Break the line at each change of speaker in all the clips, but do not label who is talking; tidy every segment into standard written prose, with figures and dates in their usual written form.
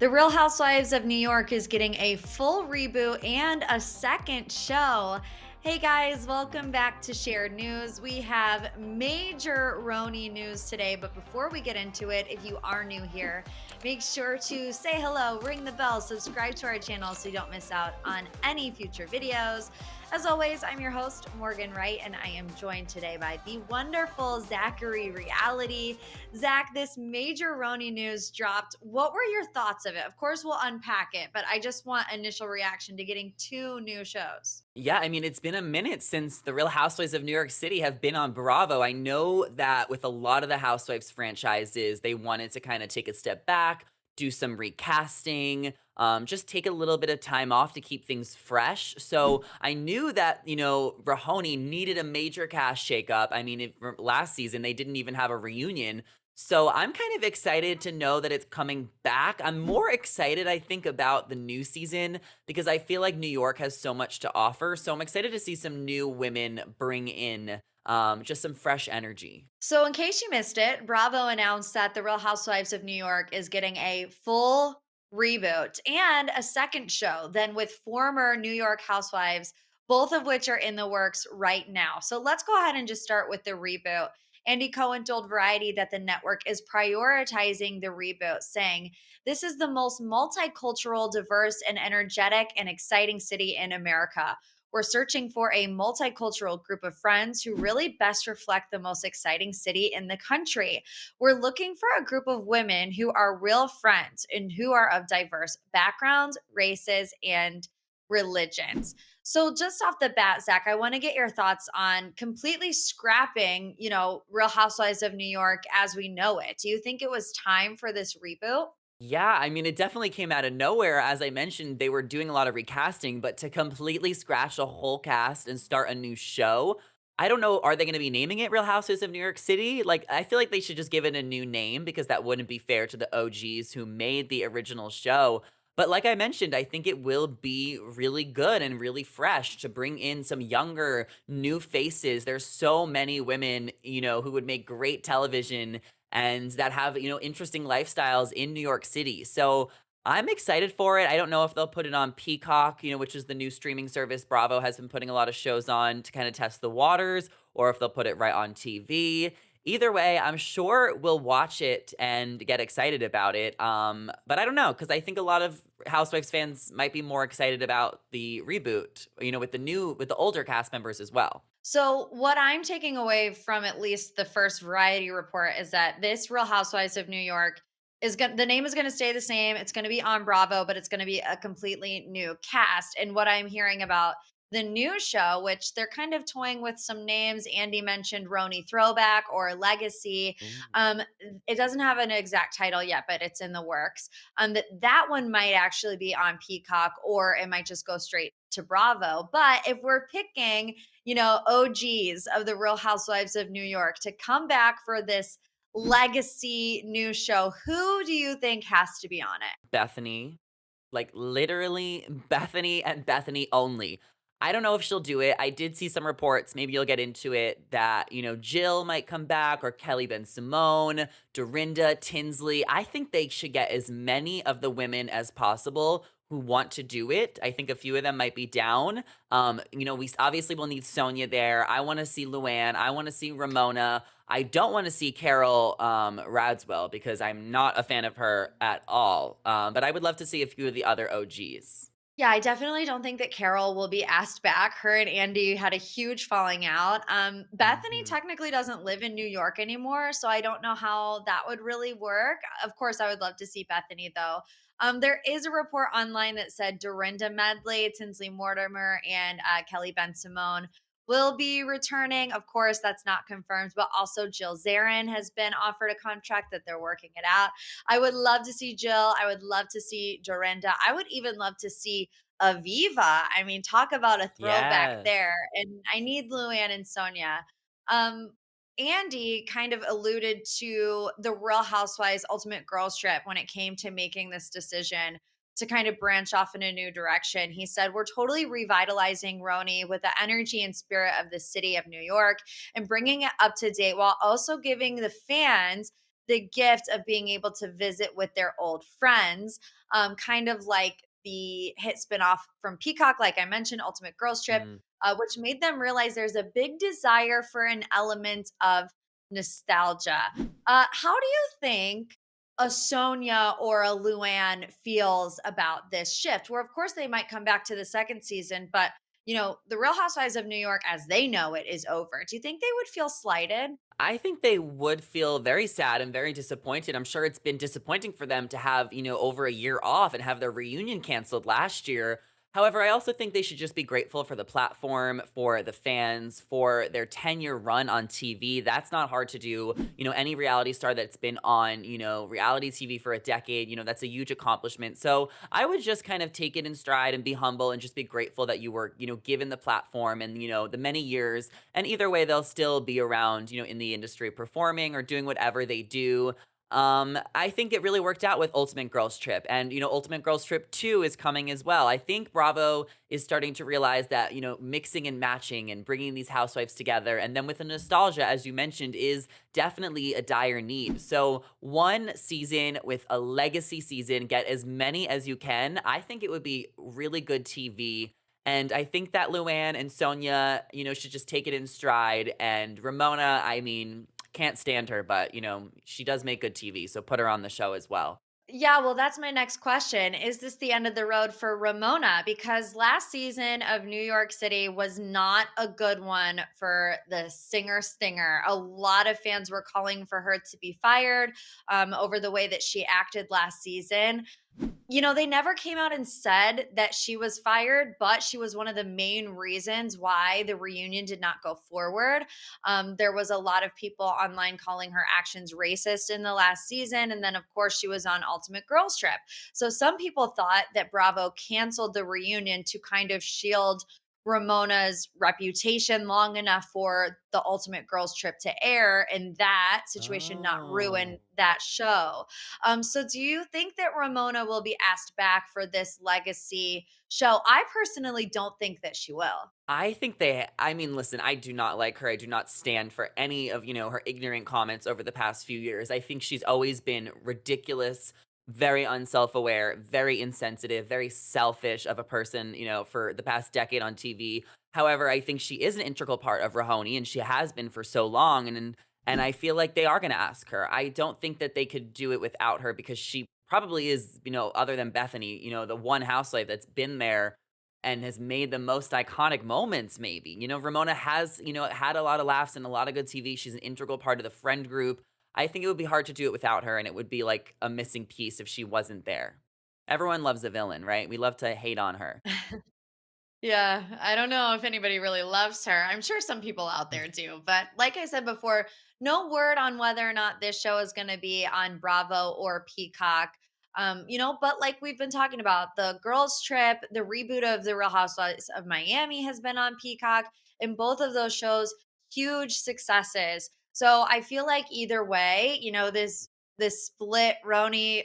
The Real Housewives of New York is getting a full reboot and a second show. Hey guys, welcome back to Shared News. We have major RHONY news today, but before we get into it, if you are new here, make sure to say hello, ring the bell, subscribe to our channel so you don't miss out on any future videos. As always, I'm your host, Morgan Wright, and I am joined today by the wonderful Zachary Reality. Zach, this major RHONY news dropped. What were your thoughts of it? Of course, we'll unpack it, but I just want initial reaction to getting two new shows.
Yeah, I mean, it's been a minute since the Real Housewives of New York City have been on Bravo. I know that with a lot of the Housewives franchises, they wanted to kind of take a step back, do some recasting, just take a little bit of time off to keep things fresh. So I knew that, RHONY needed a major cast shakeup. I mean, last season, they didn't even have a reunion. So I'm kind of excited to know that it's coming back. I'm more excited, I think, about the new season because I feel like New York has so much to offer. So I'm excited to see some new women bring in just some fresh energy.
So, in case you missed it, Bravo announced that The Real Housewives of New York is getting a full reboot and a second show, then with former New York housewives, both of which are in the works right now. So, let's go ahead and just start with the reboot. Andy Cohen told Variety that the network is prioritizing the reboot, saying, "This is the most multicultural, diverse, and energetic and exciting city in America. We're searching for a multicultural group of friends who really best reflect the most exciting city in the country. We're looking for a group of women who are real friends and who are of diverse backgrounds, races, and religions." So, just off the bat, Zach, I want to get your thoughts on completely scrapping, Real Housewives of New York as we know it. Do you think it was time for this reboot?
Yeah, I mean, it definitely came out of nowhere. As I mentioned, they were doing a lot of recasting, but to completely scratch a whole cast and start a new show, I don't know. Are they going to be naming it Real Houses of New York City? Like, I feel like they should just give it a new name because that wouldn't be fair to the OGs who made the original show. But like I mentioned, I think it will be really good and really fresh to bring in some younger, new faces. There's so many women, who would make great television and that have, interesting lifestyles in New York City. So I'm excited for it. I don't know if they'll put it on Peacock, which is the new streaming service Bravo has been putting a lot of shows on to kind of test the waters, or if they'll put it right on TV. Either way, I'm sure we'll watch it and get excited about it. But I don't know because I think a lot of Housewives fans might be more excited about the reboot, with the older cast members as well.
So, what I'm taking away from at least the first Variety report is that this Real Housewives of New York is going the name is going to stay the same. It's going to be on Bravo, but it's going to be a completely new cast. And what I'm hearing about the new show, which they're kind of toying with some names. Andy mentioned RHONY Throwback or Legacy. Um, it doesn't have an exact title yet, but it's in the works. That one might actually be on Peacock, or it might just go straight to Bravo. But if we're picking OGs of the Real Housewives of New York to come back for this legacy new show, who do you think has to be on it?
Bethany. Like, literally Bethany and Bethany only. I don't know if she'll do it. I did see some reports, maybe you'll get into it, that, Jill might come back or Kelly Ben Simone, Dorinda, Tinsley. I think they should get as many of the women as possible who want to do it. I think a few of them might be down. We obviously will need Sonia there. I want to see Luann. I want to see Ramona. I don't want to see Carol Radswell because I'm not a fan of her at all. But I would love to see a few of the other OGs.
Yeah, I definitely don't think that Carol will be asked back. Her and Andy had a huge falling out. Bethany
Mhm.
technically doesn't live in New York anymore, so I don't know how that would really work. Of course, I would love to see Bethany though. There is a report online that said Dorinda Medley, Tinsley Mortimer, and Kelly Ben Simone will be returning. Of course, that's not confirmed, but also Jill Zarin has been offered a contract that they're working it out. I would love to see Jill. I would love to see Dorinda. I would even love to see Aviva. I mean, talk about a throwback
Yes.
there. And I need Luann and Sonia. Um, Andy kind of alluded to the Real Housewives Ultimate Girls Trip when it came to making this decision to kind of branch off in a new direction. He said, "We're totally revitalizing RHONY with the energy and spirit of the city of New York and bringing it up to date while also giving the fans the gift of being able to visit with their old friends, kind of like the hit spinoff from Peacock, like I mentioned, Ultimate Girls Trip,
Mm.
which made them realize there's a big desire for an element of nostalgia. How do you think a Sonia or a Luann feels about this shift? Where, of course, they might come back to the second season, but the Real Housewives of New York, as they know it, is over. Do you think they would feel slighted?
I think they would feel very sad and very disappointed. I'm sure it's been disappointing for them to have, over a year off and have their reunion canceled last year. However, I also think they should just be grateful for the platform, for the fans, for their 10-year run on TV. That's not hard to do. Any reality star that's been on, reality TV for a decade, that's a huge accomplishment. So I would just kind of take it in stride and be humble and just be grateful that you were, given the platform and, the many years, and either way, they'll still be around, in the industry performing or doing whatever they do. I think it really worked out with Ultimate Girls Trip. And, Ultimate Girls Trip 2 is coming as well. I think Bravo is starting to realize that, mixing and matching and bringing these housewives together. And then with the nostalgia, as you mentioned, is definitely a dire need. So, one season with a legacy season, get as many as you can. I think it would be really good TV, and I think that Luann and Sonia, should just take it in stride. And Ramona, I mean, can't stand her, but she does make good TV, so put her on the show as well.
Yeah, well, that's my next question. Is this the end of the road for Ramona? Because last season of New York City was not a good one for the singer Stinger. A lot of fans were calling for her to be fired over the way that she acted last season. They never came out and said that she was fired, but she was one of the main reasons why the reunion did not go forward. There was a lot of people online calling her actions racist in the last season. And then, of course, she was on Ultimate Girls Trip. So some people thought that Bravo canceled the reunion to kind of shield Ramona's reputation long enough for the Ultimate Girls Trip to air and that situation not ruin
Oh.
that show. So do you think that Ramona will be asked back for this legacy show? I personally don't think that she will.
I mean, listen, I do not like her. I do not stand for any of, her ignorant comments over the past few years. I think she's always been ridiculous, very unself-aware, very insensitive, very selfish of a person, for the past decade on TV. However, I think she is an integral part of RHONY, and she has been for so long, and I feel like they are going to ask her. I don't think that they could do it without her because she probably is, other than Bethany, the one housewife that's been there and has made the most iconic moments maybe. Ramona has, had a lot of laughs and a lot of good TV. She's an integral part of the friend group. I think it would be hard to do it without her, and it would be like a missing piece if she wasn't there. Everyone loves a villain, right? We love to hate on her.
Yeah, I don't know if anybody really loves her. I'm sure some people out there do. But like I said before, no word on whether or not this show is going to be on Bravo or Peacock. But like we've been talking about, the girls' trip, the reboot of The Real Housewives of Miami has been on Peacock, and both of those shows, huge successes. So I feel like either way, this split Roni,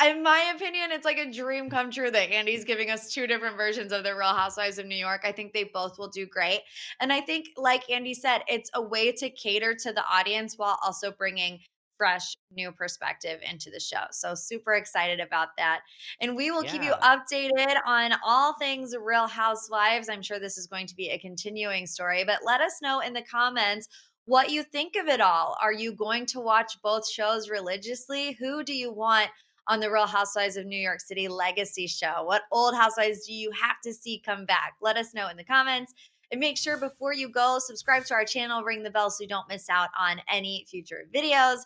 in my opinion, it's like a dream come true that Andy's giving us two different versions of the Real Housewives of New York. I think they both will do great. And I think, like Andy said, it's a way to cater to the audience while also bringing fresh new perspective into the show. So super excited about that. And we will keep you
Yeah.
updated on all things Real Housewives. I'm sure this is going to be a continuing story, but let us know in the comments what you think of it all. Are you going to watch both shows religiously? Who do you want on the Real Housewives of New York City legacy show? What old housewives do you have to see come back? Let us know in the comments. And make sure before you go, subscribe to our channel, ring the bell so you don't miss out on any future videos.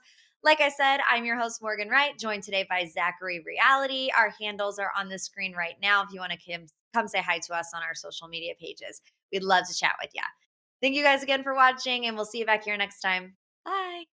Like I said, I'm your host, Morgan Wright, joined today by Zachary Reality. Our handles are on the screen right now if you want to come say hi to us on our social media pages. We'd love to chat with you. Thank you guys again for watching, and we'll see you back here next time. Bye.